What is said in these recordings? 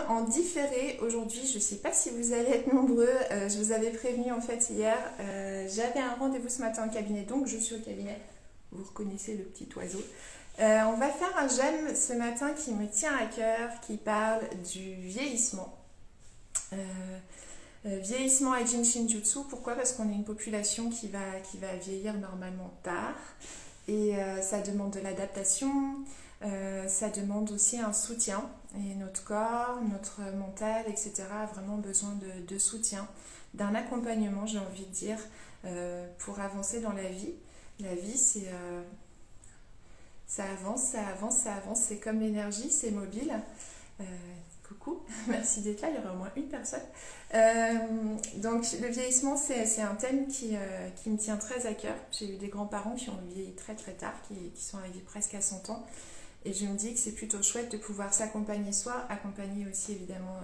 en différé aujourd'hui. Je ne sais pas si vous allez être nombreux. Je vous avais prévenu en fait hier. J'avais un rendez-vous ce matin au cabinet, donc je suis au cabinet. Vous reconnaissez le petit oiseau. On va faire un jeûne ce matin qui me tient à cœur, qui parle du vieillissement. Vieillissement à Jin Shinjutsu. Pourquoi? Parce qu'on est une population qui va vieillir normalement tard. Et ça demande de l'adaptation. Ça demande aussi un soutien et notre corps, notre mental, etc. a vraiment besoin de soutien, d'un accompagnement, j'ai envie de dire, pour avancer dans la vie. La vie, c'est ça avance, ça avance, ça avance, c'est comme l'énergie, c'est mobile. Coucou, merci d'être là, il y aura au moins une personne. Donc le vieillissement, c'est un thème qui me tient très à cœur. J'ai eu des grands-parents qui ont vieilli très très tard, qui sont arrivés presque à 100 ans. Et je me dis que c'est plutôt chouette de pouvoir s'accompagner soi, accompagner aussi évidemment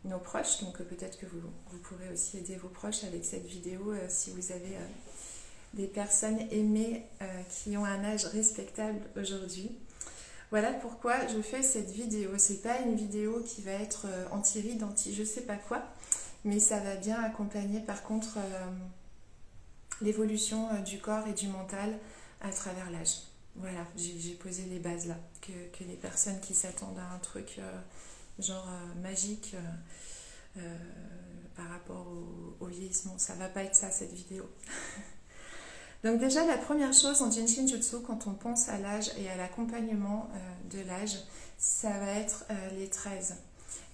nos proches. Donc peut-être que vous pourrez aussi aider vos proches avec cette vidéo si vous avez des personnes aimées qui ont un âge respectable aujourd'hui. Voilà pourquoi je fais cette vidéo. C'est pas une vidéo qui va être anti-rides, je sais pas quoi, mais ça va bien accompagner par contre l'évolution du corps et du mental à travers l'âge. Voilà, j'ai posé les bases là, que les personnes qui s'attendent à un truc magique par rapport au vieillissement, ça va pas être ça cette vidéo. Donc déjà la première chose en Jin Shinjutsu, quand on pense à l'âge et à l'accompagnement de l'âge, ça va être les 13.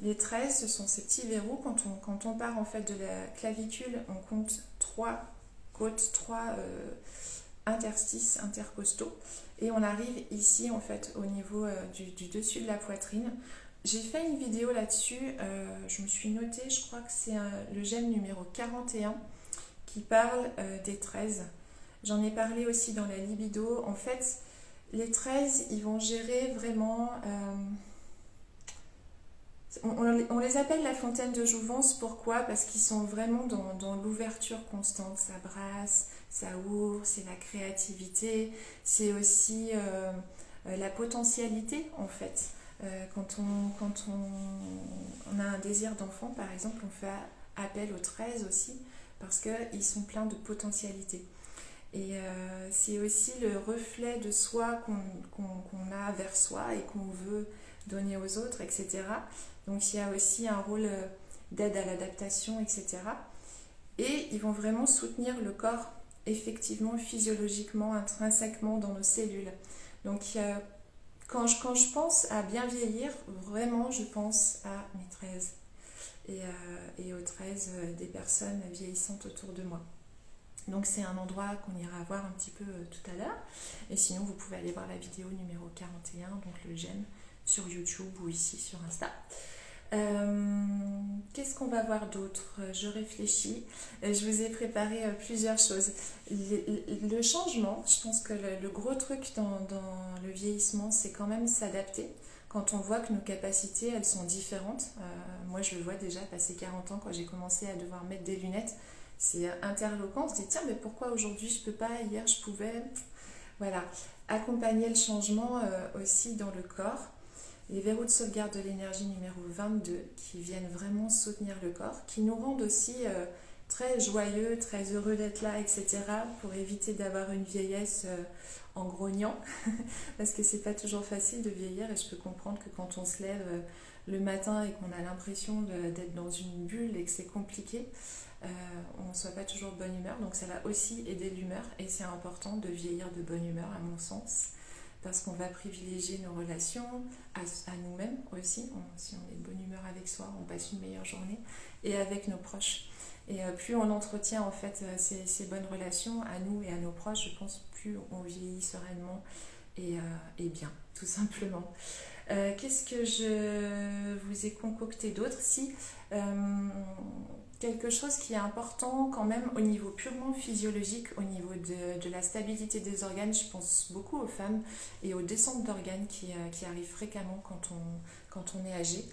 Les 13, ce sont ces petits verrous, quand on part en fait de la clavicule, on compte 3 côtes, 3 interstices intercostaux, et on arrive ici en fait au niveau du dessus de la poitrine. J'ai fait une vidéo là-dessus, je me suis notée, je crois que c'est le gemme numéro 41 qui parle des 13. J'en ai parlé aussi dans la libido. En fait, les 13, ils vont gérer vraiment... on les appelle la fontaine de jouvence. Pourquoi? Parce qu'ils sont vraiment dans l'ouverture constante. Ça brasse, ça ouvre, c'est la créativité. C'est aussi la potentialité, en fait. Quand on a un désir d'enfant, par exemple, on fait appel aux 13 aussi, parce qu'ils sont pleins de potentialité. Et c'est aussi le reflet de soi qu'on a vers soi et qu'on veut donner aux autres, etc. Donc il y a aussi un rôle d'aide à l'adaptation, etc. Et ils vont vraiment soutenir le corps, effectivement, physiologiquement, intrinsèquement dans nos cellules. Donc quand je pense à bien vieillir, vraiment je pense à mes 13 et aux 13 des personnes vieillissantes autour de moi. Donc c'est un endroit qu'on ira voir un petit peu tout à l'heure. Et sinon, vous pouvez aller voir la vidéo numéro 41, donc le gemme, sur YouTube ou ici sur Insta. Qu'est-ce qu'on va voir d'autre? Je réfléchis. Je vous ai préparé plusieurs choses. Le changement, je pense que le gros truc dans le vieillissement, c'est quand même s'adapter. Quand on voit que nos capacités, elles sont différentes. Moi, je le vois déjà, passé 40 ans, quand j'ai commencé à devoir mettre des lunettes, c'est interloquant, on se dit tiens mais pourquoi aujourd'hui je peux pas, hier je pouvais. Voilà, accompagner le changement aussi dans le corps. Les verrous de sauvegarde de l'énergie numéro 22 qui viennent vraiment soutenir le corps, qui nous rendent aussi très joyeux, très heureux d'être là, etc. pour éviter d'avoir une vieillesse en grognant parce que c'est pas toujours facile de vieillir et je peux comprendre que quand on se lève le matin et qu'on a l'impression d'être dans une bulle et que c'est compliqué, on ne soit pas toujours de bonne humeur, donc ça va aussi aider l'humeur et c'est important de vieillir de bonne humeur à mon sens parce qu'on va privilégier nos relations à nous-mêmes aussi. Si on est de bonne humeur avec soi, on passe une meilleure journée et avec nos proches. Et plus on entretient en fait ces bonnes relations à nous et à nos proches, je pense plus on vieillit sereinement et bien, tout simplement. Qu'est-ce que je vous ai concocté d'autre? Si quelque chose qui est important quand même au niveau purement physiologique, au niveau de la stabilité des organes, je pense beaucoup aux femmes et aux descentes d'organes qui arrivent fréquemment quand on est âgé.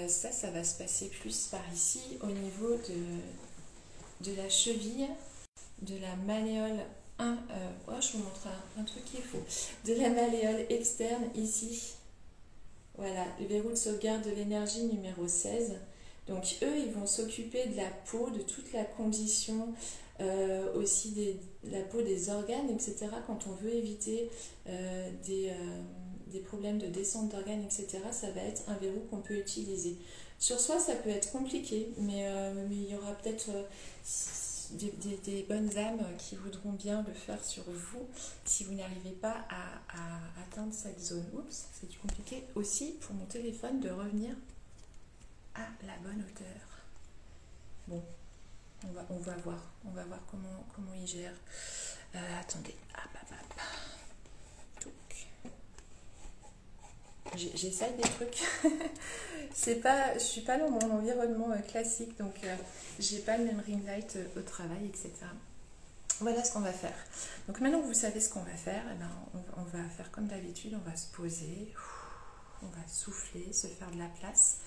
Ça va se passer plus par ici, au niveau de la cheville, de la malléole. Je vous montre un truc qui est faux. De la malléole externe ici. Voilà, le verrou de sauvegarde de l'énergie numéro 16. Donc eux, ils vont s'occuper de la peau, de toute la condition, aussi de la peau des organes, etc. Quand on veut éviter des problèmes de descente d'organes, etc., ça va être un verrou qu'on peut utiliser. Sur soi, ça peut être compliqué, mais il y aura peut-être des bonnes âmes qui voudront bien le faire sur vous si vous n'arrivez pas à atteindre cette zone. Oups, c'est du compliqué aussi pour mon téléphone de revenir à la bonne hauteur. Bon, on va voir comment il gère. Attendez, j'essaye des trucs. Je suis pas dans mon environnement classique, donc j'ai pas le même ring light au travail, etc. Voilà ce qu'on va faire. Donc maintenant que vous savez ce qu'on va faire, eh ben, on va faire comme d'habitude, on va se poser, on va souffler, se faire de la place,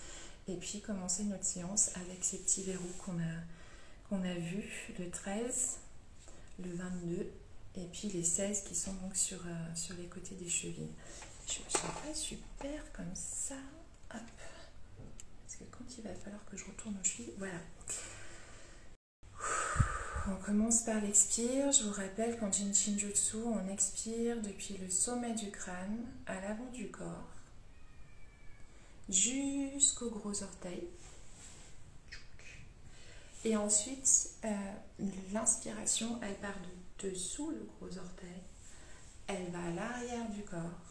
et puis commencer notre séance avec ces petits verrous qu'on a vus, le 13, le 22, et puis les 16 qui sont donc sur les côtés des chevilles. Je ne suis pas super comme ça. Hop. Parce que quand il va falloir que je retourne aux chevilles, voilà. On commence par l'expire. Je vous rappelle qu'en Jin Shin Jutsu, on expire depuis le sommet du crâne à l'avant du corps jusqu'au gros orteil. Et ensuite, l'inspiration, elle part de dessous le gros orteil. Elle va à l'arrière du corps.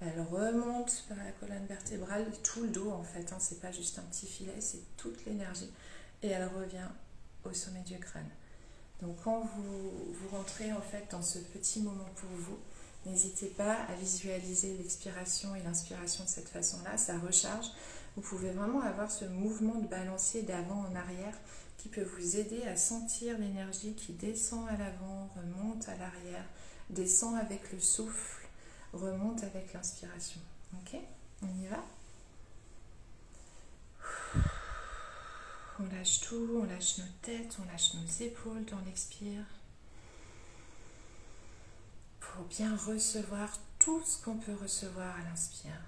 Elle remonte par la colonne vertébrale, tout le dos en fait. Hein, c'est pas juste un petit filet, c'est toute l'énergie. Et elle revient au sommet du crâne. Donc quand vous rentrez en fait dans ce petit moment pour vous, n'hésitez pas à visualiser l'expiration et l'inspiration de cette façon-là, ça recharge. Vous pouvez vraiment avoir ce mouvement de balancier d'avant en arrière qui peut vous aider à sentir l'énergie qui descend à l'avant, remonte à l'arrière, descend avec le souffle, remonte avec l'inspiration. Ok? On y va? On lâche tout, on lâche nos têtes, on lâche nos épaules dans l'expire. Pour bien recevoir tout ce qu'on peut recevoir à l'inspire.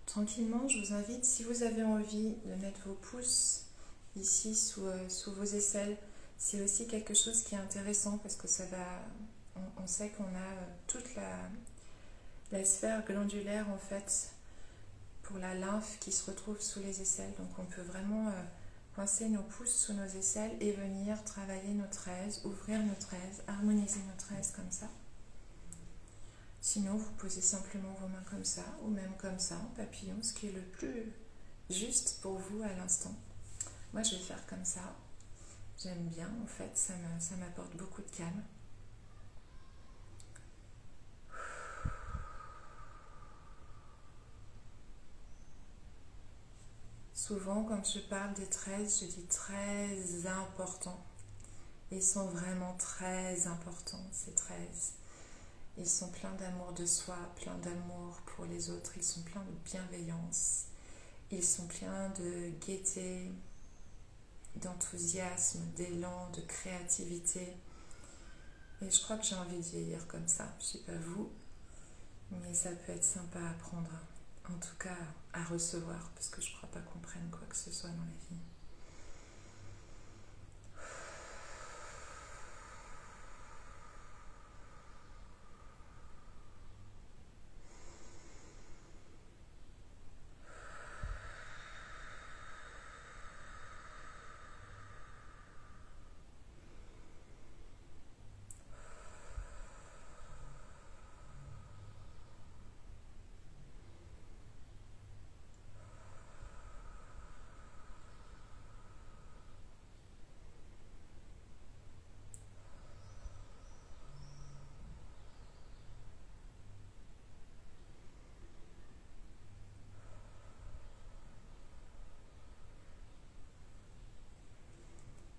Tranquillement, je vous invite, si vous avez envie de mettre vos pouces ici sous vos aisselles, c'est aussi quelque chose qui est intéressant parce que ça va, on sait qu'on a toute la sphère glandulaire en fait pour la lymphe qui se retrouve sous les aisselles. Donc on peut vraiment coincer nos pouces sous nos aisselles et venir travailler notre aise, ouvrir notre aise, harmoniser notre aise comme ça. Sinon, vous posez simplement vos mains comme ça, ou même comme ça, en papillon, ce qui est le plus juste pour vous à l'instant. Moi, je vais faire comme ça. J'aime bien, en fait, ça m'apporte beaucoup de calme. Souvent, quand je parle des 13, je dis très important. Ils sont vraiment très importants, ces 13. Ils sont pleins d'amour de soi, pleins d'amour pour les autres, ils sont pleins de bienveillance, ils sont pleins de gaieté, d'enthousiasme, d'élan, de créativité. Et je crois que j'ai envie de vieillir comme ça, je ne sais pas vous, mais ça peut être sympa à prendre, en tout cas à recevoir, parce que je ne crois pas qu'on prenne quoi que ce soit dans la vie.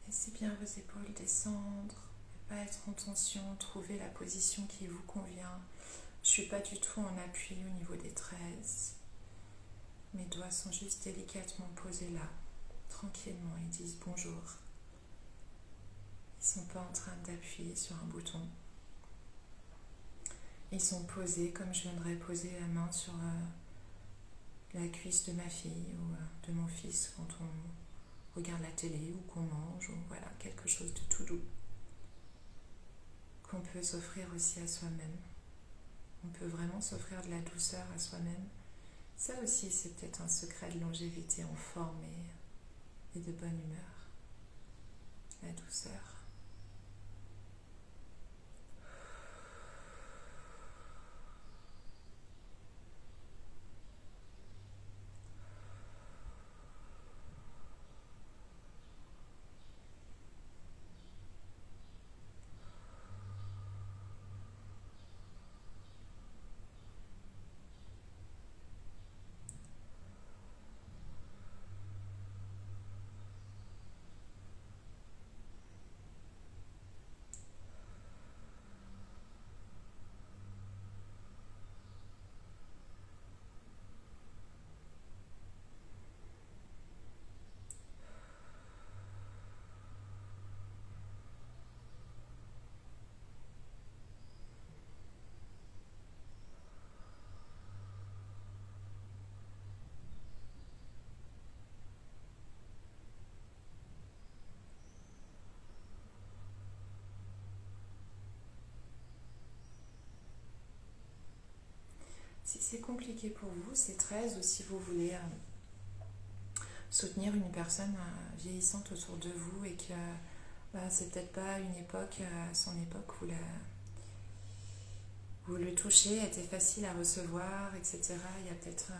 Laissez bien vos épaules descendre, ne pas être en tension, trouvez la position qui vous convient. Je ne suis pas du tout en appui au niveau des tresses. Mes doigts sont juste délicatement posés là, tranquillement, ils disent bonjour. Ils ne sont pas en train d'appuyer sur un bouton. Ils sont posés comme je viendrais poser la main sur la cuisse de ma fille ou de mon fils quand on regarde la télé ou qu'on mange, ou voilà, quelque chose de tout doux qu'on peut s'offrir aussi à soi-même. On peut vraiment s'offrir de la douceur à soi-même. Ça aussi, c'est peut-être un secret de longévité en forme et de bonne humeur. La douceur. Si c'est compliqué pour vous, c'est 13, ou si vous voulez soutenir une personne vieillissante autour de vous et que c'est peut-être pas une époque, à son époque où le toucher était facile à recevoir, etc. Il y a peut-être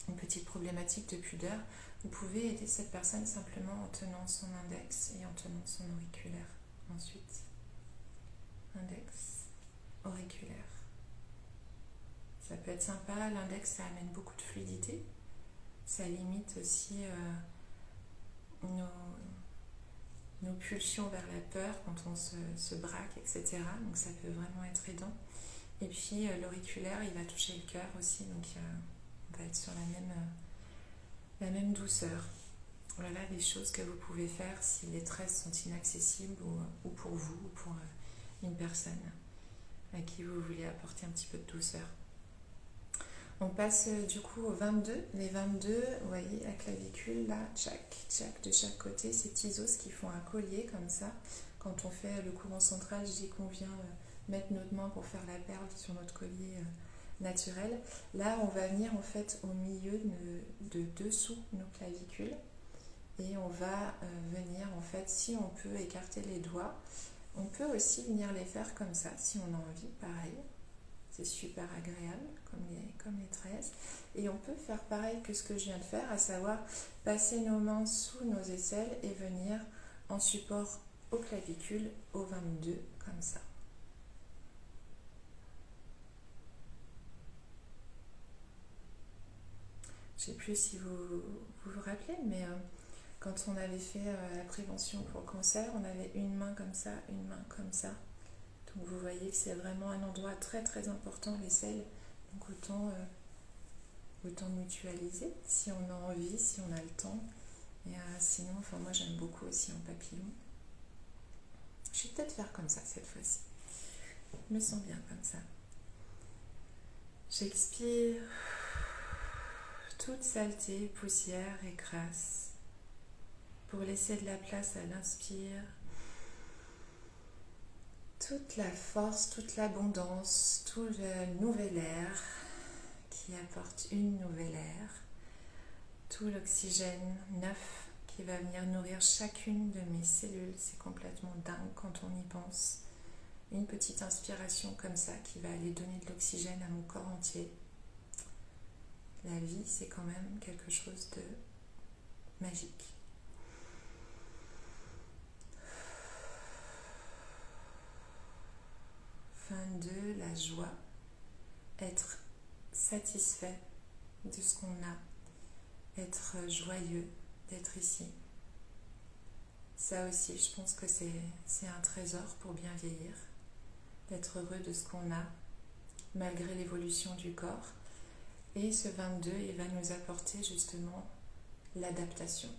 une petite problématique de pudeur. Vous pouvez aider cette personne simplement en tenant son index et en tenant son auriculaire. Ensuite, index, auriculaire. Ça peut être sympa, l'index ça amène beaucoup de fluidité, ça limite aussi nos pulsions vers la peur quand on se braque, etc. Donc ça peut vraiment être aidant. Et puis l'auriculaire, il va toucher le cœur aussi, donc on va être sur la même douceur. Voilà les choses que vous pouvez faire si les tresses sont inaccessibles ou pour vous ou pour une personne à qui vous voulez apporter un petit peu de douceur. On passe du coup aux 22. Les 22, vous voyez la clavicule là, tchac, de chaque côté, ces petits os qui font un collier comme ça. Quand on fait le courant central, je dis qu'on vient mettre notre main pour faire la perle sur notre collier naturel. Là, on va venir en fait au milieu de dessous nos clavicules et on va venir en fait, si on peut écarter les doigts, on peut aussi venir les faire comme ça si on a envie, pareil. C'est super agréable, comme les tresses. Et on peut faire pareil que ce que je viens de faire, à savoir passer nos mains sous nos aisselles et venir en support aux clavicules, au 22, comme ça. Je ne sais plus si vous rappelez, mais quand on avait fait la prévention pour le cancer, on avait une main comme ça, une main comme ça. Donc vous voyez que c'est vraiment un endroit très très important, l'aisselle. Donc autant mutualiser si on a envie, si on a le temps. Et sinon, moi j'aime beaucoup aussi en papillon. Je vais peut-être faire comme ça cette fois-ci. Je me sens bien comme ça. J'expire toute saleté, poussière et crasse pour laisser de la place à l'inspire. Toute la force, toute l'abondance, tout le nouvel air qui apporte une nouvelle air, tout l'oxygène neuf qui va venir nourrir chacune de mes cellules. C'est complètement dingue quand on y pense. Une petite inspiration comme ça qui va aller donner de l'oxygène à mon corps entier. La vie, c'est quand même quelque chose de magique. Fin de la joie, être satisfait de ce qu'on a, être joyeux d'être ici. Ça aussi, je pense que c'est un trésor pour bien vieillir, d'être heureux de ce qu'on a, malgré l'évolution du corps. Et ce 22, il va nous apporter justement l'adaptation.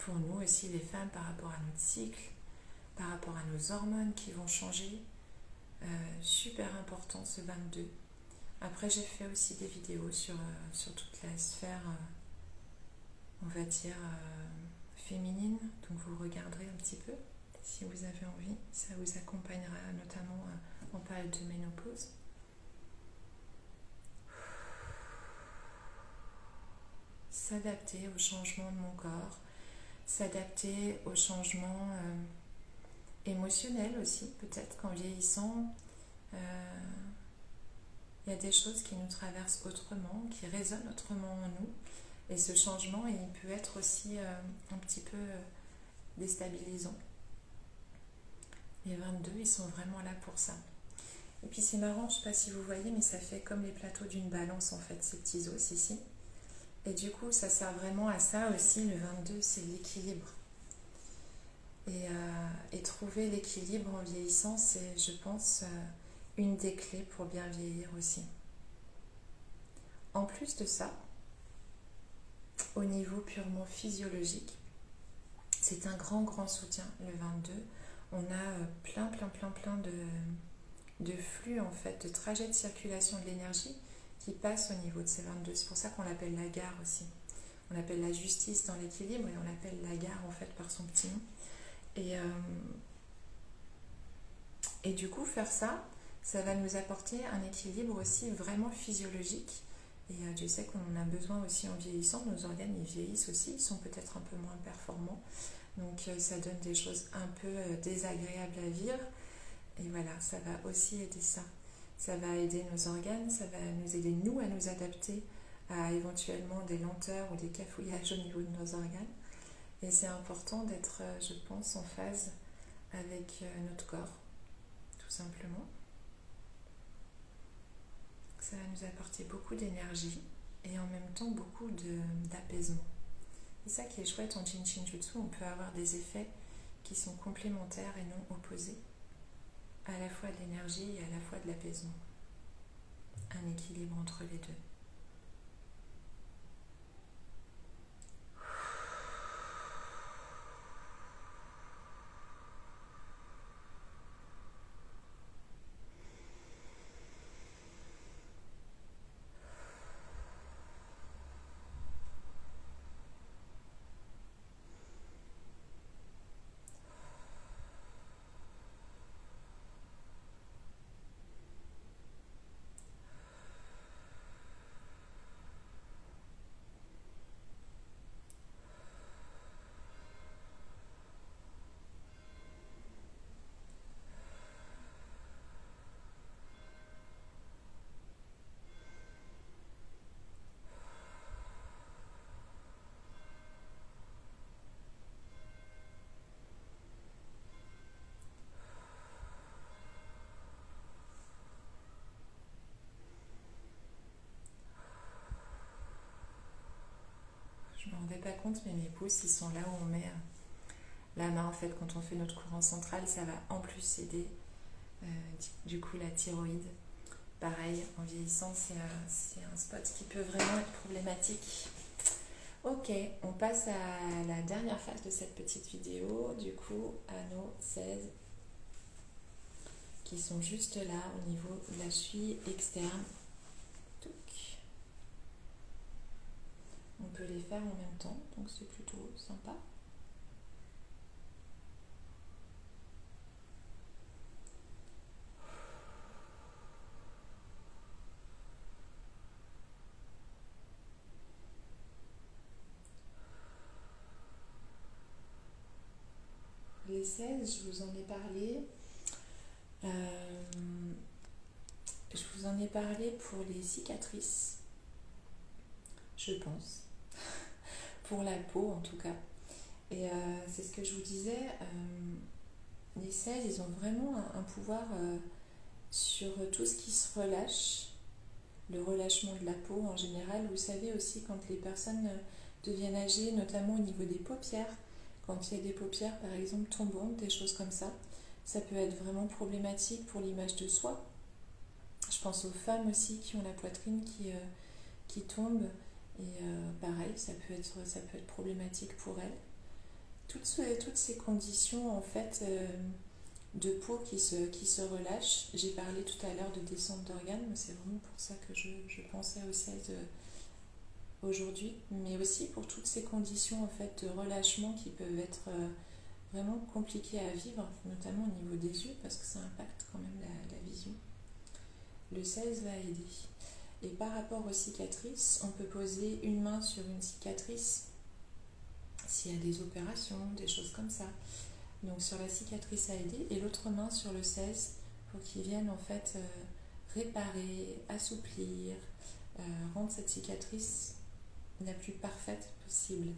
Pour nous aussi, les femmes, par rapport à notre cycle, par rapport à nos hormones qui vont changer, super important ce 22. Après, j'ai fait aussi des vidéos sur toute la sphère, on va dire, féminine. Donc vous regarderez un petit peu si vous avez envie. Ça vous accompagnera notamment en période de ménopause. S'adapter au changement de mon corps, s'adapter aux changements émotionnels aussi, peut-être qu'en vieillissant, il y a des choses qui nous traversent autrement, qui résonnent autrement en nous. Et ce changement, il peut être aussi un petit peu déstabilisant. Les 22, ils sont vraiment là pour ça. Et puis c'est marrant, je ne sais pas si vous voyez, mais ça fait comme les plateaux d'une balance en fait, ces petits os ici. Et du coup, ça sert vraiment à ça aussi, le 22, c'est l'équilibre. Et trouver l'équilibre en vieillissant, c'est, je pense, une des clés pour bien vieillir aussi. En plus de ça, au niveau purement physiologique, c'est un grand soutien, le 22. On a plein de flux, en fait, de trajets de circulation de l'énergie qui passent au niveau de ces 22. C'est pour ça qu'on l'appelle la gare aussi. On l'appelle la justice dans l'équilibre et on l'appelle la gare, en fait, par son petit nom. Et du coup, faire ça, ça va nous apporter un équilibre aussi vraiment physiologique. Et je sais qu'on en a besoin aussi en vieillissant. Nos organes, ils vieillissent aussi, ils sont peut-être un peu moins performants. Donc ça donne des choses un peu désagréables à vivre. Et voilà, ça va aussi aider ça. Ça va aider nos organes, ça va nous aider, nous, à nous adapter à éventuellement des lenteurs ou des cafouillages au niveau de nos organes. Et c'est important d'être, je pense, en phase avec notre corps, tout simplement. Ça va nous apporter beaucoup d'énergie et en même temps beaucoup d'apaisement. C'est ça qui est chouette en Jin Shin Jutsu, on peut avoir des effets qui sont complémentaires et non opposés, à la fois de l'énergie et à la fois de l'apaisement. Un équilibre entre les deux. Je ne me rendais pas compte, mais mes pouces, ils sont là où on met la main. En fait, quand on fait notre courant central, ça va en plus aider du coup la thyroïde. Pareil, en vieillissant, c'est un spot qui peut vraiment être problématique. Ok, on passe à la dernière phase de cette petite vidéo, du coup, à nos 16 qui sont juste là au niveau de la cheville externe. On peut les faire en même temps, donc c'est plutôt sympa. Les 16, je vous en ai parlé. Je vous en ai parlé pour les cicatrices, je pense. Pour la peau en tout cas. Et c'est ce que je vous disais, les 16, ils ont vraiment un pouvoir sur tout ce qui se relâche, le relâchement de la peau en général. Vous savez aussi quand les personnes deviennent âgées, notamment au niveau des paupières, Quand il y a des paupières, par exemple, tombantes, des choses comme ça, ça peut être vraiment problématique pour l'image de soi. Je pense aux femmes aussi qui ont la poitrine qui tombe, et pareil, ça peut être problématique pour elles. Toutes ces conditions, en fait, de peau qui se relâchent. J'ai parlé tout à l'heure de descente d'organes, mais c'est vraiment pour ça que je pensais au 16 aujourd'hui, mais aussi pour toutes ces conditions en fait de relâchement qui peuvent être vraiment compliquées à vivre, notamment au niveau des yeux, parce que ça impacte quand même la vision. Le 16 va aider. Et par rapport aux cicatrices, on peut poser une main sur une cicatrice s'il y a des opérations, des choses comme ça. Donc sur la cicatrice à aider, et l'autre main sur le 16 pour qu'il vienne en fait réparer, assouplir, rendre cette cicatrice la plus parfaite possible.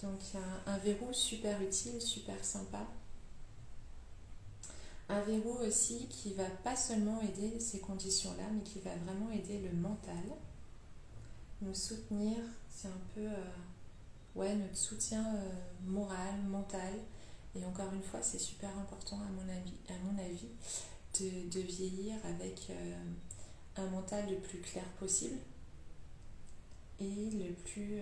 Donc il y a un verrou super utile, super sympa. Un verrou aussi qui va pas seulement aider ces conditions-là, mais qui va vraiment aider le mental, nous soutenir, c'est un peu notre soutien moral, mental. Et encore une fois, c'est super important à mon avis de vieillir avec un mental le plus clair possible et le plus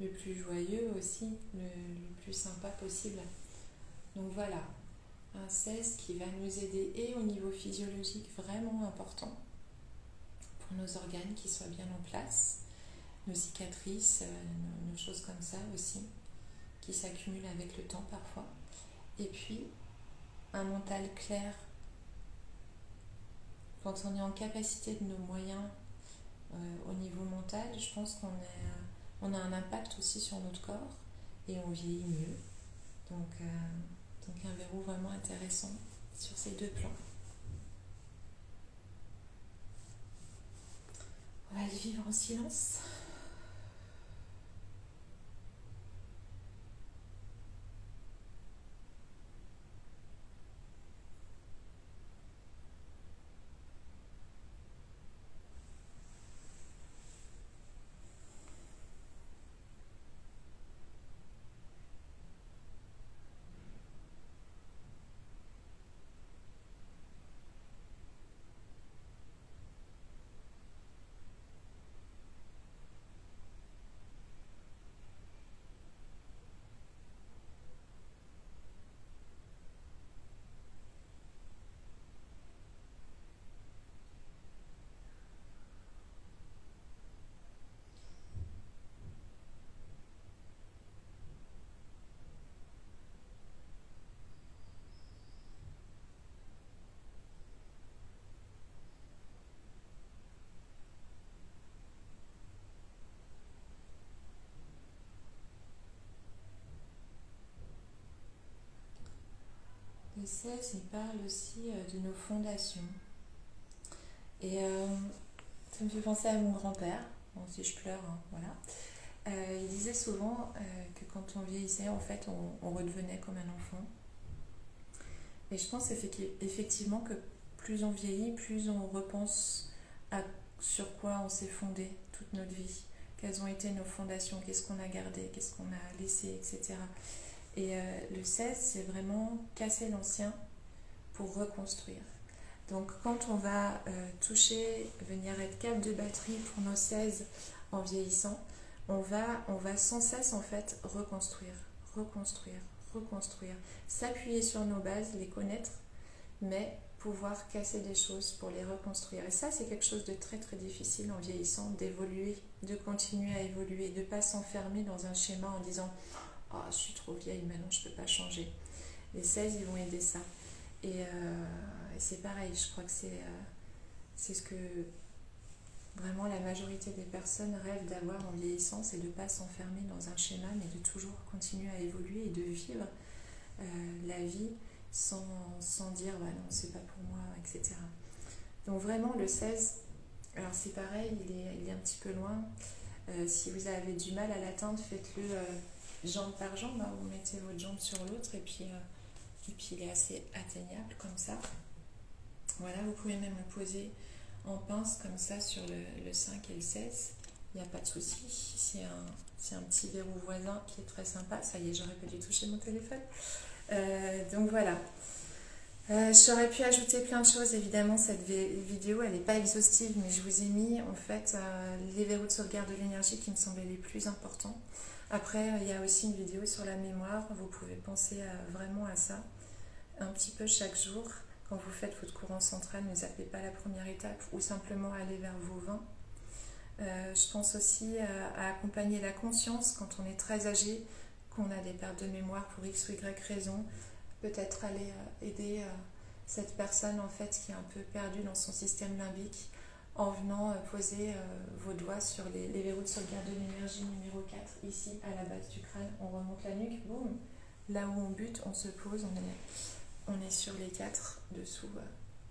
le plus joyeux aussi, le plus sympa possible. Donc voilà, un 16 qui va nous aider et au niveau physiologique vraiment important pour nos organes qui soient bien en place, nos cicatrices, nos choses comme ça aussi, qui s'accumulent avec le temps parfois. Et puis, un mental clair. Quand on est en capacité de nos moyens au niveau mental, je pense qu'on a un impact aussi sur notre corps et on vieillit mieux. Donc un verrou vraiment intéressant sur ces deux plans. On va le vivre en silence. Le 16, il parle aussi de nos fondations. Et ça me fait penser à mon grand-père. Bon, si je pleure, hein, voilà. Il disait souvent que quand on vieillissait, en fait, on redevenait comme un enfant. Et je pense effectivement que plus on vieillit, plus on repense à sur quoi on s'est fondé toute notre vie. Quelles ont été nos fondations, qu'est-ce qu'on a gardé, qu'est-ce qu'on a laissé, etc. Et le 16, c'est vraiment casser l'ancien pour reconstruire. Donc quand on va venir être câble de batterie pour nos 16 en vieillissant, on va sans cesse en fait reconstruire, s'appuyer sur nos bases, les connaître, mais pouvoir casser des choses pour les reconstruire. Et ça, c'est quelque chose de très très difficile en vieillissant, d'évoluer, de continuer à évoluer, de ne pas s'enfermer dans un schéma en disant « Oh, je suis trop vieille, maintenant je ne peux pas changer ». Les 16, ils vont aider ça. Et c'est pareil, je crois que c'est ce que vraiment la majorité des personnes rêvent d'avoir en vieillissant, c'est de ne pas s'enfermer dans un schéma, mais de toujours continuer à évoluer et de vivre la vie sans dire bah non, c'est pas pour moi, etc. Donc vraiment le 16, alors c'est pareil, il est un petit peu loin. Si vous avez du mal à l'atteindre, faites-le jambe par jambe, hein, vous mettez votre jambe sur l'autre et puis il est assez atteignable comme ça. Voilà, vous pouvez même le poser en pince comme ça sur le 5 et le 16, il n'y a pas de souci, C'est un petit verrou voisin qui est très sympa. Ça y est, j'aurais pas dû toucher mon téléphone. Donc voilà. J'aurais pu ajouter plein de choses. Évidemment, cette vidéo, elle n'est pas exhaustive, mais je vous ai mis en fait les verrous de sauvegarde de l'énergie qui me semblaient les plus importants. Après, il y a aussi une vidéo sur la mémoire. Vous pouvez penser vraiment à ça un petit peu chaque jour. Quand vous faites votre courant central, ne zappez pas la première étape ou simplement aller vers vos 20. Je pense aussi à accompagner la conscience quand on est très âgé, qu'on a des pertes de mémoire pour X ou Y raison. Peut-être aller aider cette personne en fait qui est un peu perdue dans son système limbique en venant poser vos doigts sur les verrous de sauvegarde de l'énergie numéro 4, ici à la base du crâne. On remonte la nuque, boum, là où on bute, on se pose, on est sur les 4 dessous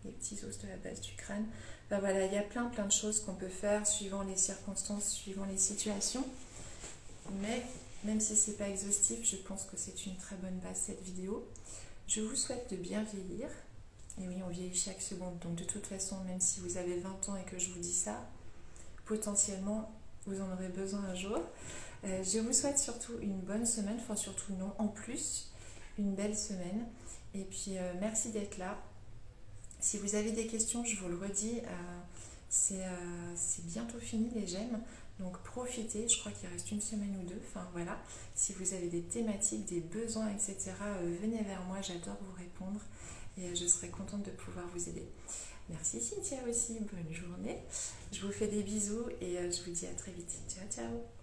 les petits os de la base du crâne. Ben voilà, il y a plein de choses qu'on peut faire suivant les circonstances, suivant les situations. Mais même si c'est pas exhaustif, je pense que c'est une très bonne base cette vidéo. Je vous souhaite de bien vieillir. Et oui, on vieillit chaque seconde. Donc de toute façon, même si vous avez 20 ans et que je vous dis ça, potentiellement, vous en aurez besoin un jour. Je vous souhaite surtout une bonne semaine. Enfin, surtout non, en plus, une belle semaine. Et puis, merci d'être là. Si vous avez des questions, je vous le redis, c'est bientôt fini les j'aime. Donc profitez, je crois qu'il reste une semaine ou deux. Enfin voilà, si vous avez des thématiques, des besoins, etc., venez vers moi, j'adore vous répondre et je serai contente de pouvoir vous aider. Merci Cynthia aussi, bonne journée. Je vous fais des bisous et je vous dis à très vite. Ciao, ciao.